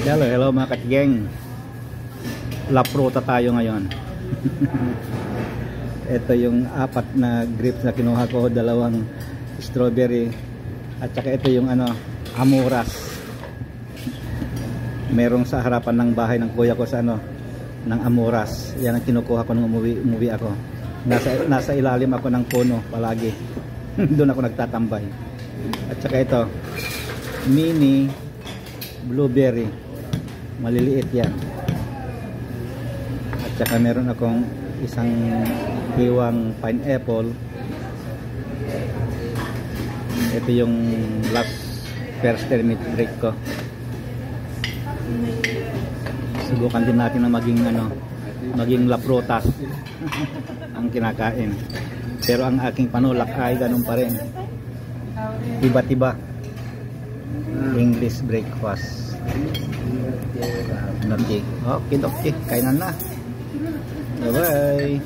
Hello, hello mga katgeng. La Fruta tayo ngayon. Ito yung 4 na grapes na kinuha ko, 2 strawberry at saka ito yung amuras. Merong sa harapan ng bahay ng kuya ko sa ng amuras. Yan ang kinukuha ko nung umuwi ako. Nasa ilalim ako ng puno palagi. Doon ako nagtatambay. At saka ito mini blueberry, maliliit yan. At saka meron akong isang hiwang pineapple. Ito yung last first termit break ko. Subukan din natin na maging La Frutas ang kinakain. Pero ang aking panulak ay ganun pa rin, tiba-tiba. English breakfast. Okay, kainan na. Bye bye.